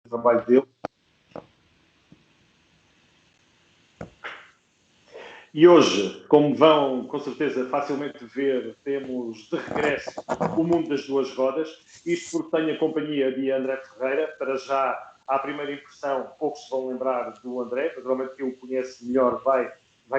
trabalho dele. E hoje, como vão com certeza facilmente ver, temos de regresso o mundo das duas rodas. Isto porque tenho a companhia de André Ferreira. Para já, à primeira impressão, poucos se vão lembrar do André. Naturalmente, quem o conhece melhor vai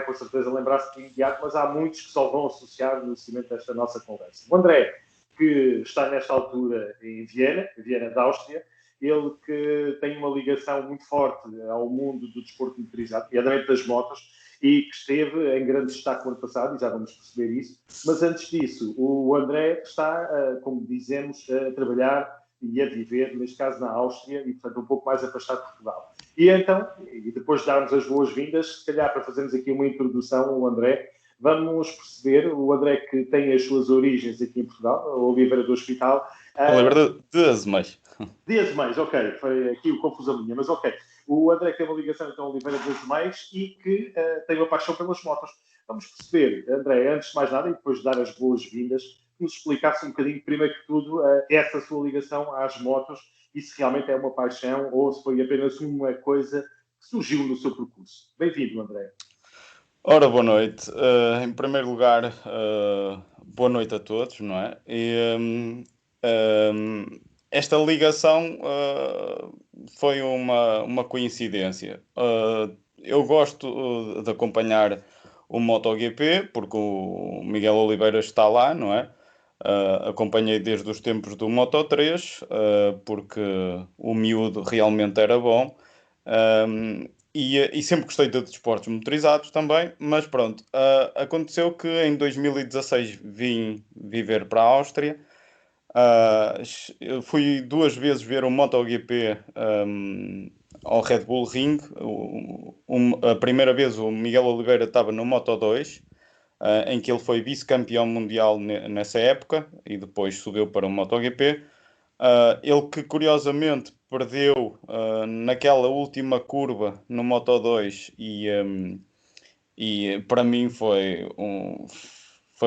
com certeza lembrar-se de imediato, mas há muitos que só vão associar no seguimento desta nossa conversa. O André, que está nesta altura em Viena da Áustria, ele que tem uma ligação muito forte ao mundo do desporto motorizado, nomeadamente das motos, e que esteve em grande destaque no ano passado, e já vamos perceber isso. Mas antes disso, o André está, como dizemos, a trabalhar e a viver, neste caso na Áustria, e portanto um pouco mais afastado de Portugal. E então, e depois de darmos as boas-vindas, se calhar para fazermos aqui uma introdução ao André, vamos perceber, o André que tem as suas origens aqui em Portugal, a Oliveira do Hospital. Oliveira de Azeméis. De Azeméis, ok, foi aqui o confusão minha, mas ok. O André que tem uma ligação então a Oliveira de Azeméis e que tem uma paixão pelas motos. Vamos perceber, André, antes de mais nada, e depois de dar as boas-vindas, que nos explicasse um bocadinho, primeiro que tudo, essa sua ligação às motos e se realmente é uma paixão ou se foi apenas uma coisa que surgiu no seu percurso. Bem-vindo, André. Ora, boa noite. Em primeiro lugar, boa noite a todos, não é? Esta ligação foi uma coincidência. Eu gosto de acompanhar o MotoGP, porque o Miguel Oliveira está lá, não é? Acompanhei desde os tempos do Moto3, porque o miúdo realmente era bom. E sempre gostei de desportos motorizados também, mas pronto, aconteceu que em 2016 vim viver para a Áustria. Eu fui duas vezes ver o MotoGP ao Red Bull Ring. A primeira vez o Miguel Oliveira estava no Moto2, em que ele foi vice-campeão mundial nessa época e depois subiu para o MotoGP. Ele que curiosamente perdeu naquela última curva no Moto2 e para mim foi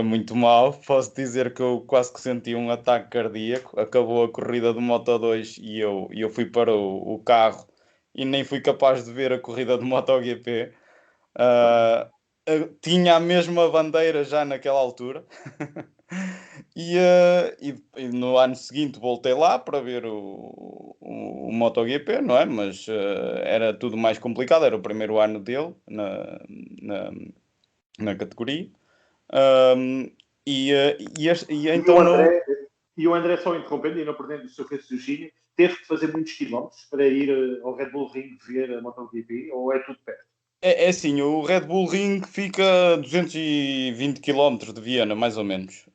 muito mal. Posso dizer que eu quase que senti um ataque cardíaco. Acabou a corrida do Moto2 e eu fui para o carro e nem fui capaz de ver a corrida do MotoGP. Tinha a mesma bandeira já naquela altura. E no ano seguinte voltei lá para ver o MotoGP, não é? Mas era tudo mais complicado, era o primeiro ano dele na, na categoria. E então E o André, só interrompendo e não perdendo o seu raciocínio, teve que fazer muitos quilómetros para ir ao Red Bull Ring ver a MotoGP, ou é tudo perto? É assim, o Red Bull Ring fica a 220 km de Viena, mais ou menos.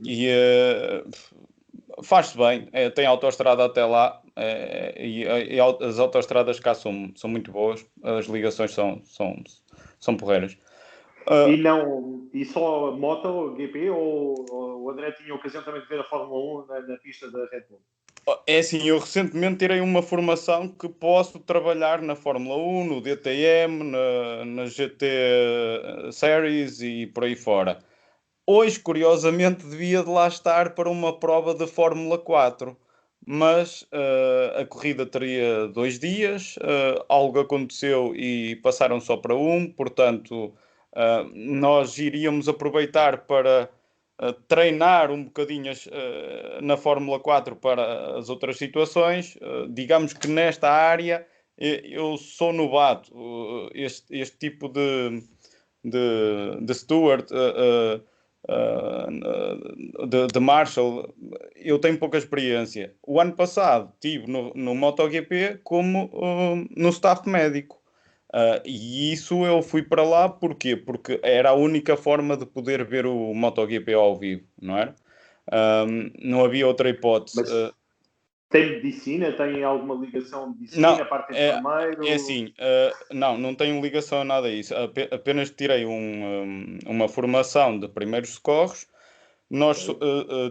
E faz-se bem, tem autoestrada até lá, e as autoestradas cá são muito boas, as ligações são porreiras. E só MotoGP, ou o André tinha ocasião também de ver a Fórmula 1 na pista da Red Bull? É assim, eu recentemente tirei uma formação que posso trabalhar na Fórmula 1, no DTM, na GT Series e por aí fora. Hoje, curiosamente, devia de lá estar para uma prova de Fórmula 4, mas a corrida teria 2 dias, algo aconteceu e passaram só para um, portanto, nós iríamos aproveitar para treinar um bocadinho na Fórmula 4 para as outras situações. Digamos que nesta área eu sou novato. Este tipo de steward, de Marshall, eu tenho pouca experiência. O ano passado estive no MotoGP como no staff médico. E isso eu fui para lá porquê? Porque era a única forma de poder ver o MotoGP ao vivo, não era? Não havia outra hipótese. Mas tem medicina? Tem alguma ligação de Não, medicina, parte de é enfermeiro? assim, não tenho ligação a nada disso. Apenas tirei uma formação de primeiros socorros. Nós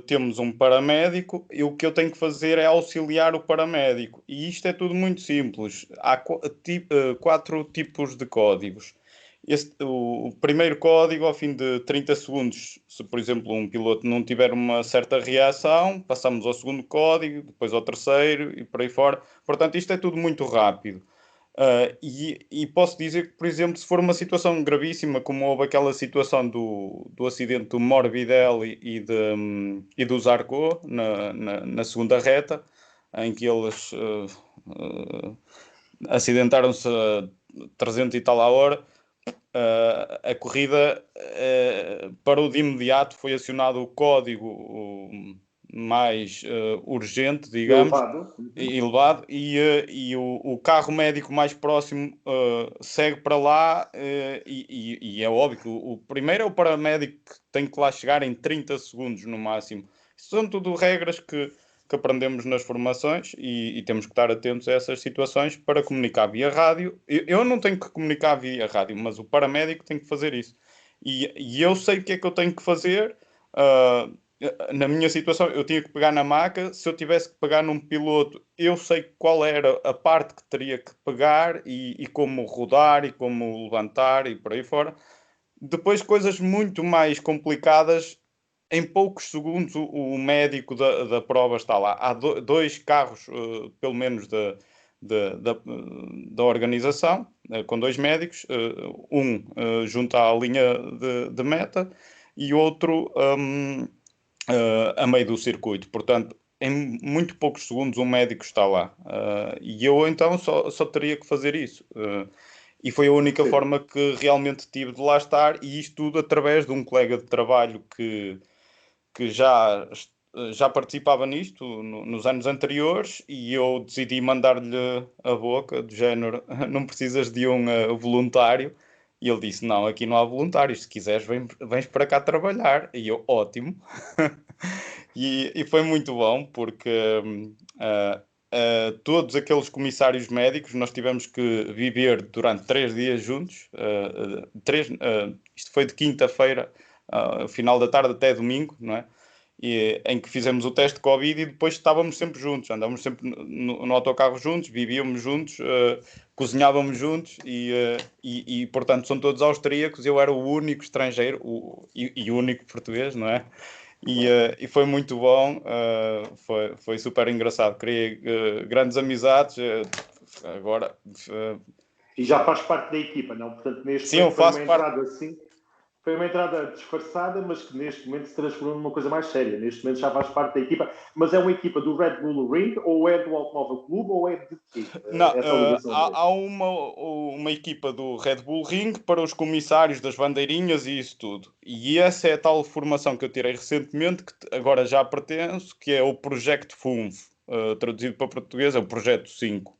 temos um paramédico e o que eu tenho que fazer é auxiliar o paramédico. E isto é tudo muito simples. Há 4 tipos de códigos. o primeiro código, ao fim de 30 segundos, se por exemplo um piloto não tiver uma certa reação, passamos ao segundo código, depois ao terceiro e por aí fora. Portanto, isto é tudo muito rápido. E posso dizer que, por exemplo, se for uma situação gravíssima, como houve aquela situação do acidente do Morbidelli e do Zarco na segunda reta, em que eles acidentaram-se a 300 e tal a hora, a corrida parou de imediato, foi acionado o código mais urgente, digamos, Elevado. elevado, e o carro médico mais próximo segue para lá, e é óbvio que o primeiro é o paramédico que tem que lá chegar em 30 segundos no máximo. Isso são tudo regras que aprendemos nas formações e temos que estar atentos a essas situações para comunicar via rádio. Eu não tenho que comunicar via rádio, mas o paramédico tem que fazer isso. E eu sei o que é que eu tenho que fazer. ah, Na minha situação, eu tinha que pegar na maca. Se eu tivesse que pegar num piloto, eu sei qual era a parte que teria que pegar e como rodar e como levantar e por aí fora. Depois, coisas muito mais complicadas, em poucos segundos, o médico da prova está lá. Há dois carros, pelo menos, da organização, com dois médicos, junto à linha de meta e outro a meio do circuito. Portanto, em muito poucos segundos, um médico está lá. E eu então só teria que fazer isso. E foi a única Sim. forma que realmente tive de lá estar, e isto tudo através de um colega de trabalho que já participava nisto nos anos anteriores, e eu decidi mandar-lhe a boca, do género, não precisas de um voluntário. E ele disse, não, aqui não há voluntários, se quiseres vens para cá trabalhar. E eu, ótimo. E foi muito bom, porque todos aqueles comissários médicos, nós tivemos que viver durante 3 dias juntos. Isto foi de quinta-feira, final da tarde até domingo, não é? Em que fizemos o teste de Covid e depois estávamos sempre juntos, andávamos sempre no autocarro juntos, vivíamos juntos, cozinhávamos juntos portanto, são todos austríacos. Eu era o único estrangeiro e o único português, não é? E foi muito bom, foi super engraçado. Criei grandes amizades. Agora, E já faz parte da equipa, não? Portanto, neste sim, eu momento foi faço uma parte. entrada assim, foi uma entrada disfarçada, mas que neste momento se transformou numa coisa mais séria. Neste momento já faz parte da equipa, mas é uma equipa do Red Bull Ring, ou é do Automóvel Clube, ou é de quê? Não, Essa ligação dele. há uma equipa do Red Bull Ring para os comissários das bandeirinhas e isso tudo. E essa é a tal formação que eu tirei recentemente, que agora já pertenço, que é o Projeto FUNF. Traduzido para português, é o Projeto 5.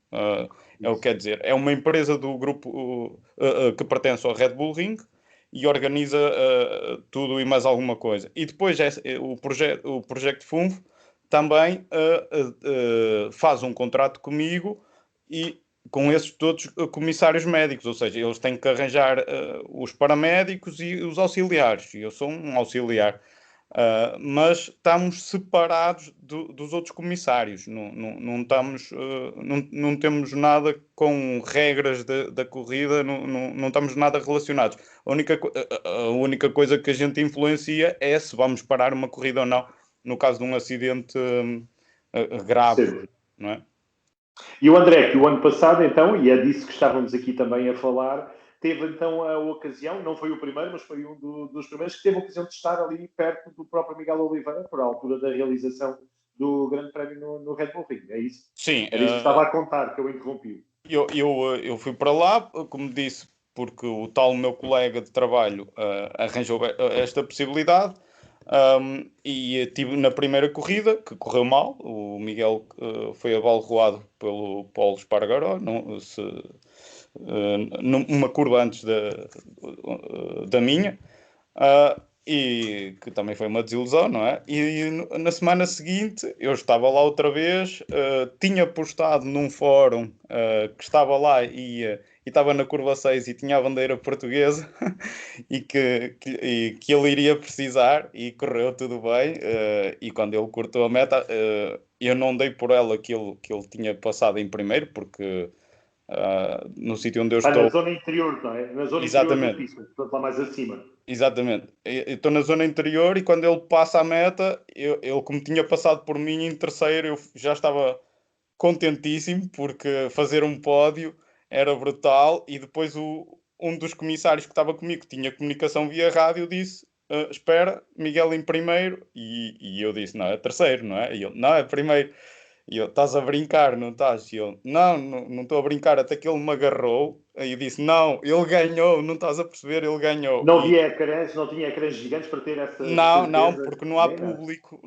É o que quer dizer. É uma empresa do grupo que pertence ao Red Bull Ring e organiza tudo e mais alguma coisa. E depois o Projeto FUNF também faz um contrato comigo e com esses todos comissários médicos, ou seja, eles têm que arranjar os paramédicos e os auxiliares, e eu sou um auxiliar. Mas estamos separados dos outros comissários, não estamos, não temos nada com regras da corrida, não estamos nada relacionados. A única coisa que a gente influencia é se vamos parar uma corrida ou não, no caso de um acidente grave, Sim. não é? E o André, que o ano passado, então, e é disso que estávamos aqui também a falar, teve então a ocasião, não foi o primeiro, mas foi um dos primeiros, que teve a ocasião de estar ali perto do próprio Miguel Oliveira, por a altura da realização do Grande Prémio no Red Bull Ring. É isso? Sim, Era isso que estava a contar, que eu interrompi. eu fui para lá, como disse, porque o tal meu colega de trabalho arranjou esta possibilidade. E estive na primeira corrida, que correu mal. O Miguel foi abalroado pelo Paulo Espargaró, numa curva antes da minha. E que também foi uma desilusão, não é? E na semana seguinte eu estava lá outra vez, tinha postado num fórum que estava lá e estava na curva 6 e tinha a bandeira portuguesa e que ele iria precisar, e correu tudo bem. E quando ele cortou a meta, eu não dei por ela que ele tinha passado em primeiro, porque no sítio onde eu na estou. zona interior, não é? Na zona interior da Exatamente, pista, portanto lá mais acima. exatamente. Eu estou na zona interior e quando ele passa a meta, ele como tinha passado por mim em terceiro, eu já estava contentíssimo porque fazer um pódio era brutal e depois um dos comissários que estava comigo, que tinha comunicação via rádio, disse espera, Miguel em primeiro e eu disse, não, é terceiro, não é? E ele, não, é primeiro. E eu, estás a brincar, não estás? E eu, não estou a brincar, até que ele me agarrou e disse, não, ele ganhou, não estás a perceber, ele ganhou. Não E havia ecrãs, não tinha ecrãs gigantes para ter essa não, certeza? porque não há Nem nada. público,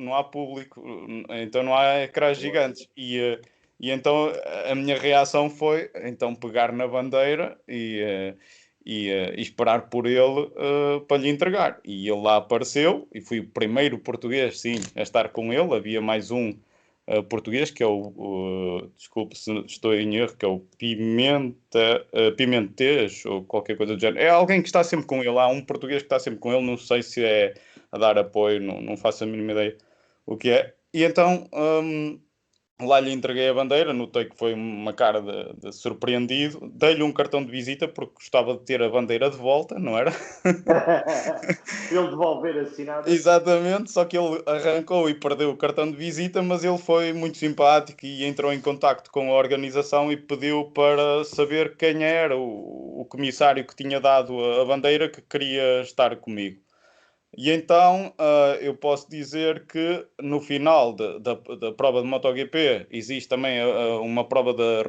então não há ecrãs gigantes. E então a minha reação foi então pegar na bandeira e esperar por ele para lhe entregar. E ele lá apareceu e fui o primeiro português, sim, a estar com ele. Havia mais um português que é desculpe se estou em erro, que é o Pimentez ou qualquer coisa do género. É alguém que está sempre com ele. Há um português que está sempre com ele, não sei se é a dar apoio, não faço a mínima ideia o que é. E então lá lhe entreguei a bandeira, notei que foi uma cara de surpreendido, dei-lhe um cartão de visita porque gostava de ter a bandeira de volta, não era? Ele devolver assinada. Exatamente, só que ele arrancou e perdeu o cartão de visita, mas ele foi muito simpático e entrou em contacto com a organização e pediu para saber quem era o comissário que tinha dado a bandeira que queria estar comigo. E então eu posso dizer que no final da prova de MotoGP existe também uma prova da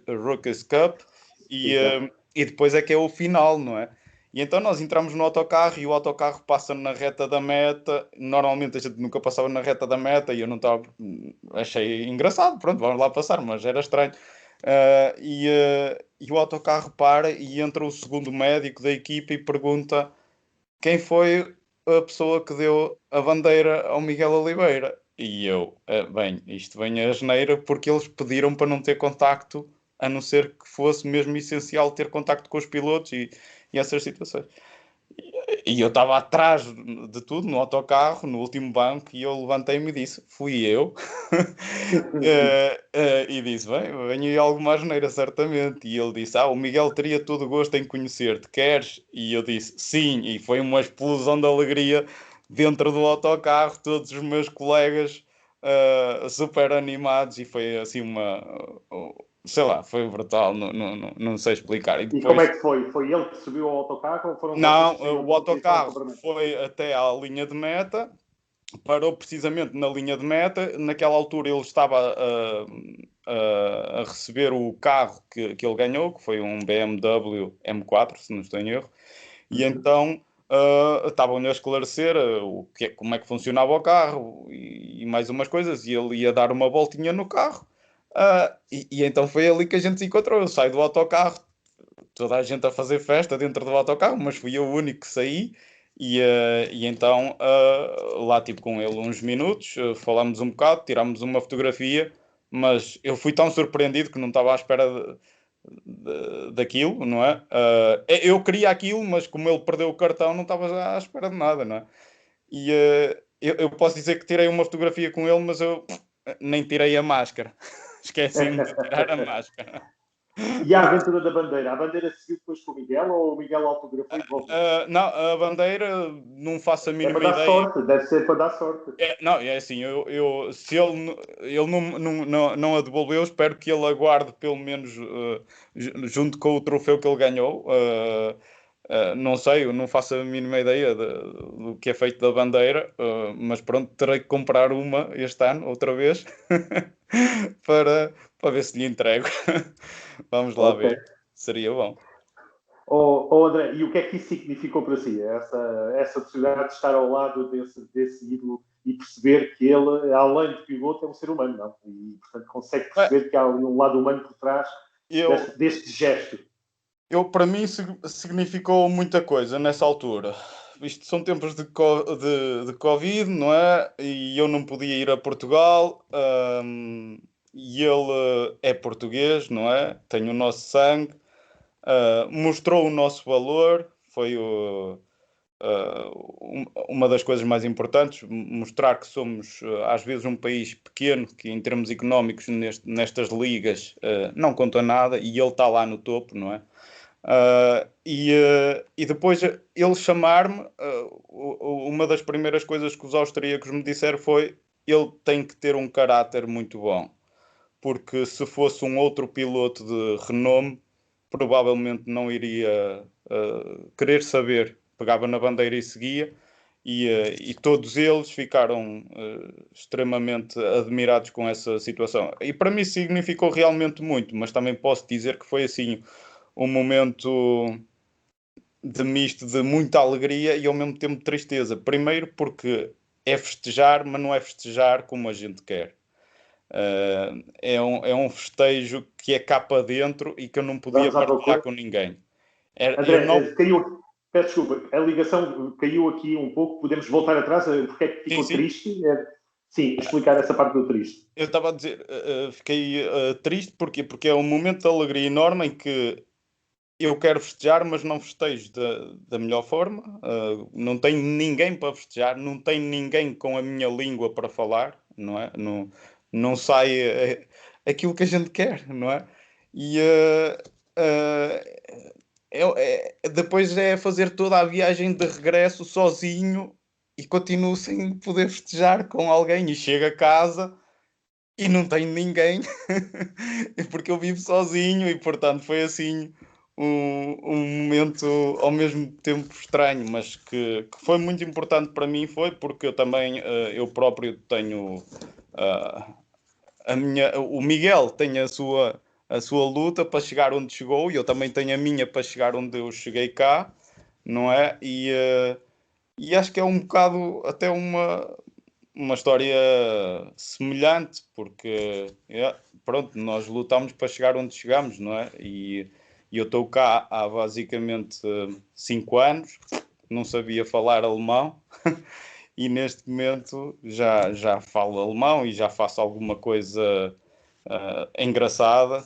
Rookies Cup e depois é que é o final, não é? E então nós entramos no autocarro e o autocarro passa na reta da meta. Normalmente a gente nunca passava na reta da meta e eu não estava. Achei engraçado, pronto, vamos lá passar, mas era estranho. E o autocarro para e entra o segundo médico da equipa e pergunta quem foi a pessoa que deu a bandeira ao Miguel Oliveira. E eu, bem, isto vem a asneira porque eles pediram para não ter contacto, a não ser que fosse mesmo essencial ter contacto com os pilotos e essas situações. E eu estava atrás de tudo, no autocarro, no último banco, e eu levantei-me e disse: fui eu. E disse: bem, venho aí alguma asneira, certamente. E ele disse: o Miguel teria todo o gosto em conhecer-te, queres? E eu disse: sim. E foi uma explosão de alegria dentro do autocarro, todos os meus colegas super animados, e foi assim sei lá, foi brutal, não sei explicar. E E como é depois. que foi? Foi ele que subiu ao autocarro ou foram vocês Não, que saíram o e foram autocarro para foi até à linha de meta, parou precisamente na linha de meta. Naquela altura ele estava a receber o carro que ele ganhou, que foi um BMW M4, se não estou em erro, e Uhum. então estavam-lhe a esclarecer como é que funcionava o carro e mais umas coisas, e ele ia dar uma voltinha no carro. E então foi ali que a gente se encontrou. Eu saio do autocarro, toda a gente a fazer festa dentro do autocarro, mas fui eu o único que saí. E então lá tive com ele uns minutos, falámos um bocado, tirámos uma fotografia, mas eu fui tão surpreendido que não estava à espera daquilo, não é? Eu queria aquilo, mas como ele perdeu o cartão, não estava já à espera de nada, não é? E eu posso dizer que tirei uma fotografia com ele, mas eu nem tirei a máscara. Esqueci-me de tirar a máscara. E a aventura da bandeira? A bandeira seguiu depois com o Miguel ou o Miguel autografou e devolveu? Não, a bandeira não faço a É para mínima dar ideia. sorte, deve ser para dar sorte. Não, é assim, se ele não a devolveu, espero que ele aguarde pelo menos junto com o troféu que ele ganhou. Não sei, eu não faço a mínima ideia do que é feito da bandeira, mas pronto, terei que comprar uma este ano, outra vez, para ver se lhe entrego. Vamos lá Ok. ver, seria bom. André, e o que é que isso significou para si? Essa possibilidade de estar ao lado desse ídolo e perceber que ele, além de piloto, é um ser humano, não? E, portanto, consegue Bem, perceber que há um lado humano por trás Eu, deste gesto. para mim significou muita coisa nessa altura. Isto são tempos de Covid, não é? E eu não podia ir a Portugal. E ele é português, não é? Tem o nosso sangue. Mostrou o nosso valor. uma das coisas mais importantes, mostrar que somos às vezes um país pequeno, que em termos económicos nestas ligas não conta nada, e ele está lá no topo, não é? E depois ele chamar-me, uma das primeiras coisas que os austríacos me disseram foi: ele tem que ter um caráter muito bom, porque se fosse um outro piloto de renome, provavelmente não iria querer saber, pegava na bandeira e seguia. E todos eles ficaram extremamente admirados com essa situação. E para mim significou realmente muito, mas também posso dizer que foi assim um momento de misto de muita alegria e ao mesmo tempo de tristeza. Primeiro porque é festejar, mas não é festejar como a gente quer. É um festejo que é cá para dentro e que eu não podia Vamos à partilhar procura. com ninguém. Eu André, não... peço desculpa, a ligação caiu aqui um pouco. Podemos voltar atrás? Porque é que Sim, ficou sim. triste? Sim, explicar essa parte do triste. Eu estava a dizer, fiquei triste porque é um momento de alegria enorme em que eu quero festejar, mas não festejo da melhor forma. Não tenho ninguém para festejar, não tenho ninguém com a minha língua para falar, não é? Não sai aquilo que a gente quer, não é? E depois é fazer toda a viagem de regresso sozinho e continuo sem poder festejar com alguém. E chego a casa e não tenho ninguém porque eu vivo sozinho e portanto foi assim um momento ao mesmo tempo estranho, mas que foi muito importante para mim. Foi porque eu também eu próprio tenho ah, o Miguel tem a sua luta para chegar onde chegou e eu também tenho a minha para chegar onde eu cheguei cá, não é? E acho que é um bocado até uma história semelhante, porque pronto, nós lutamos para chegar onde chegamos, não é? E eu estou cá há basicamente 5 anos, não sabia falar alemão e neste momento já falo alemão e já faço alguma coisa engraçada,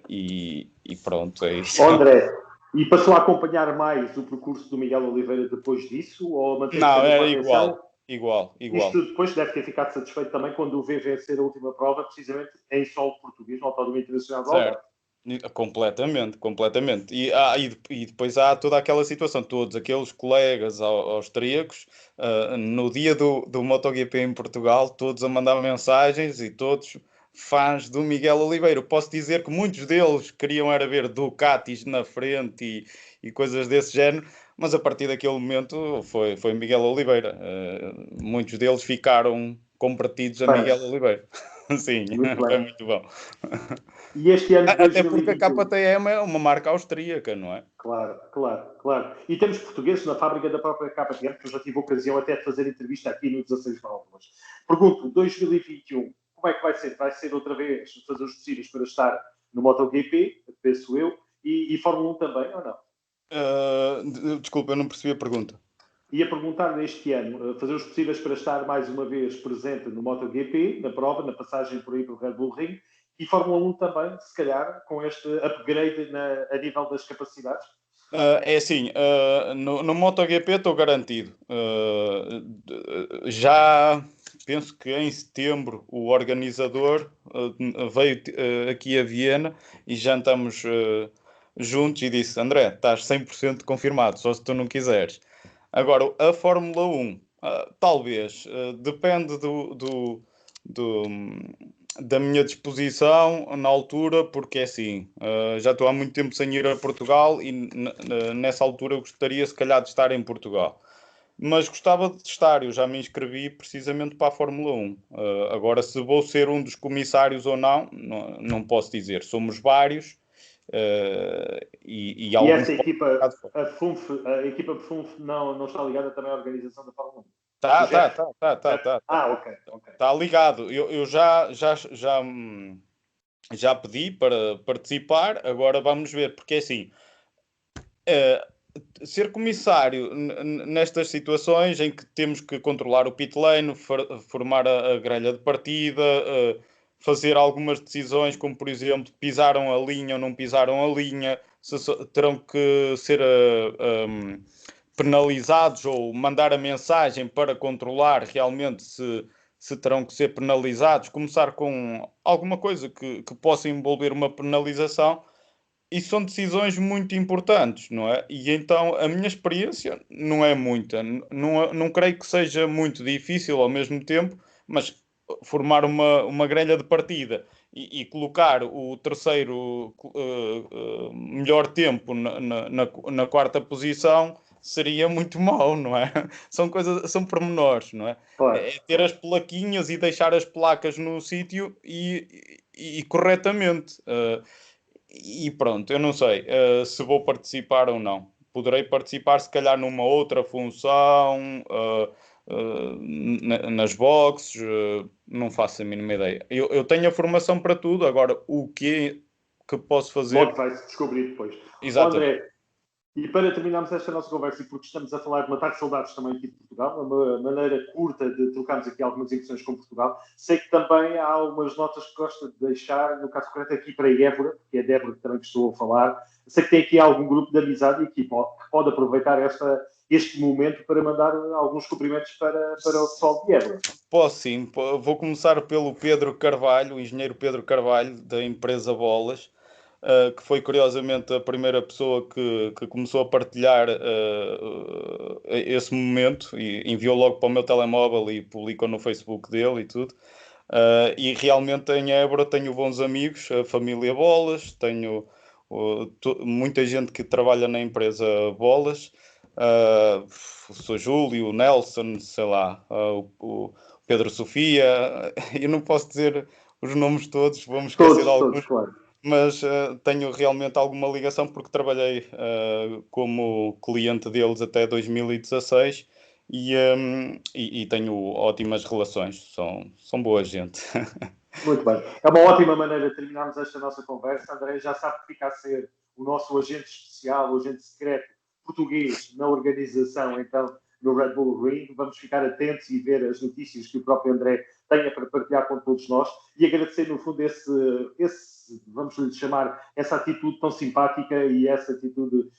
e pronto, é isso. Oh, André, e passou a acompanhar mais o percurso do Miguel Oliveira depois disso? Ou manteve Não, sempre com era atenção? igual. Isto depois deve ter ficado satisfeito também quando o vê vencer a última prova, precisamente em solo português, no Autódromo Internacional do Certo. Algarve. Completamente. E depois há toda aquela situação, todos aqueles colegas austríacos, no dia do MotoGP em Portugal, todos a mandar mensagens e todos fãs do Miguel Oliveira. Eu posso dizer que muitos deles queriam era ver Ducatis na frente e coisas desse género, mas a partir daquele momento foi Miguel Oliveira. Muitos deles ficaram convertidos a Fãs, Miguel Oliveira. Sim, muito foi bem. muito bom. E este ano de Até porque a 2021? KTM é uma marca austríaca, não é? Claro. E temos portugueses na fábrica da própria KTM, que eu já tive a ocasião até de fazer entrevista aqui no 16 Válvulas. Pergunto, 2021, como é que vai ser? Vai ser outra vez fazer os possíveis para estar no MotoGP, penso eu, e Fórmula 1 também, ou não? Desculpa, eu não percebi a pergunta. Ia perguntar neste ano, fazer os possíveis para estar mais uma vez presente no MotoGP, na prova, na passagem por aí pelo Red Bull Ring, e Fórmula 1 também, se calhar, com este upgrade a nível das capacidades. É assim, no MotoGP estou garantido. Já penso que em setembro o organizador veio aqui a Viena e já estamos juntos e disse: André, estás 100% confirmado, só se tu não quiseres. Agora, a Fórmula 1, talvez, depende do- da minha disposição na altura, porque é assim, já estou há muito tempo sem ir a Portugal e nessa altura eu gostaria se calhar de estar em Portugal. Mas gostava de estar, eu já me inscrevi precisamente para a Fórmula 1. Agora, se vou ser um dos comissários ou não, não posso dizer. Somos vários, e E alguns essa podem equipa, ficar de fora. a equipa FUNF não está ligada também à organização da Fórmula 1? O Tá, tá, Jeff? tá, tá, tá, tá, tá. Ok. Tá ligado. Eu já pedi para participar, agora vamos ver, porque é assim, eh, ser comissário nestas situações em que temos que controlar o pit lane, formar a grelha de partida, fazer algumas decisões, como por exemplo, pisaram a linha ou não pisaram a linha, terão que ser penalizados ou mandar a mensagem para controlar realmente se terão que ser penalizados, começar com alguma coisa que possa envolver uma penalização. E são decisões muito importantes, não é? E então a minha experiência não é muita. Não creio que seja muito difícil ao mesmo tempo, mas formar uma grelha de partida e colocar o terceiro melhor tempo na quarta posição seria muito mau, não é? São pormenores, não é? Claro. É ter as plaquinhas e deixar as placas no sítio e corretamente. E pronto, eu não sei se vou participar ou não. Poderei participar, se calhar, numa outra função, nas boxes, não faço a mínima ideia. Eu tenho a formação para tudo, agora o que posso Logo fazer? vai-se descobrir depois. Ó, Exatamente. André, e para terminarmos esta nossa conversa, e porque estamos a falar de matar saudades também aqui de Portugal, uma maneira curta de trocarmos aqui algumas impressões com Portugal, sei que também há algumas notas que gosta de deixar, no caso concreto aqui para a Évora, que é a Débora que também que estou a falar. Sei que tem aqui algum grupo de amizade e que pode aproveitar este momento para mandar alguns cumprimentos para o pessoal de Évora. Posso sim, vou começar pelo Pedro Carvalho, o engenheiro Pedro Carvalho, da empresa Bolas, que foi curiosamente a primeira pessoa que começou a partilhar esse momento e enviou logo para o meu telemóvel e publicou no Facebook dele e tudo. E realmente em Évora tenho bons amigos, a família Bolas, tenho muita gente que trabalha na empresa Bolas, o Sr. Júlio, o Nelson, sei lá, o Pedro Sofia, eu não posso dizer os nomes todos, vou-me esquecer de Todos, alguns, claro. mas tenho realmente alguma ligação porque trabalhei como cliente deles até 2016 e tenho ótimas relações, são boa gente. Muito bem. É uma ótima maneira de terminarmos esta nossa conversa. André já sabe que fica a ser o nosso agente especial, o agente secreto português na organização, então, no Red Bull Ring. Vamos ficar atentos e ver as notícias que o próprio André tenha para partilhar com todos nós e agradecer, no fundo, vamos lhe chamar, essa atitude tão simpática e essa atitude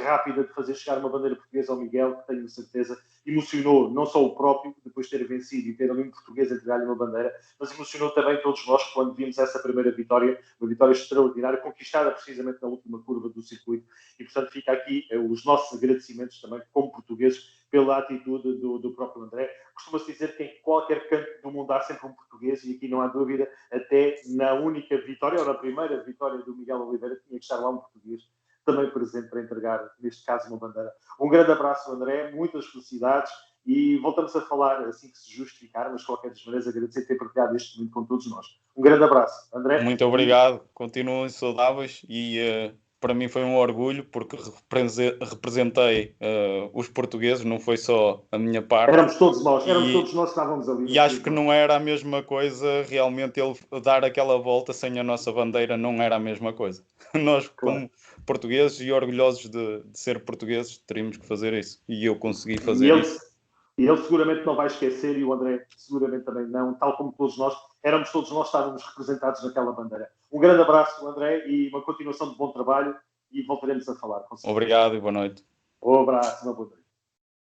rápida de fazer chegar uma bandeira portuguesa ao Miguel, que tenho certeza emocionou não só o próprio, depois de ter vencido e ter ali um português a entregar-lhe uma bandeira, mas emocionou também todos nós quando vimos essa primeira vitória, uma vitória extraordinária, conquistada precisamente na última curva do circuito. E, portanto, fica aqui os nossos agradecimentos também, como portugueses, pela atitude do próprio André. Costuma-se dizer que em qualquer canto do mundo há sempre um português, e aqui não há dúvida, até na única vitória, ou na primeira vitória do Miguel Oliveira, tinha que estar lá um português também presente para entregar, neste caso, uma bandeira. Um grande abraço, André, muitas felicidades e voltamos a falar assim que se justificar, mas de qualquer das maneiras agradecer ter partilhado este momento com todos nós. Um grande abraço, André. Muito obrigado, continuem saudáveis e para mim foi um orgulho porque representei os portugueses, não foi só a minha parte. Éramos todos nós que estávamos ali. E acho que não era a mesma coisa, realmente ele dar aquela volta sem a nossa bandeira não era a mesma coisa. Nós, como portugueses e orgulhosos de ser portugueses, teríamos que fazer isso. E eu consegui fazer isso. E ele seguramente não vai esquecer, e o André seguramente também não, tal como todos nós, éramos todos nós, estávamos representados naquela bandeira. Um grande abraço, André, e uma continuação de bom trabalho, e voltaremos a falar. Obrigado e boa noite. Um abraço, uma boa noite.